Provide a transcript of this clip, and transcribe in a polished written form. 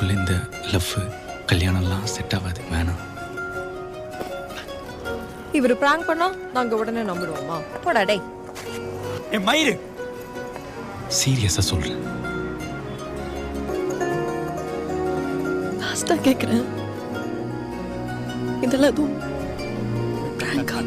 நமக்குள்ள இந்த லவ் கல்யாணம்லாம் செட் ஆகாது, வேணாம். இவர் பிராங்க் பண்ணா நாங்க உடனே நம்பிடுவோமா? போடா டேய். என் மயிறு சீரியஸா சொல்றேன். லாஸ்டா கேக்குறேன், இதெல்லாம் எதுவும் பிராங்கா?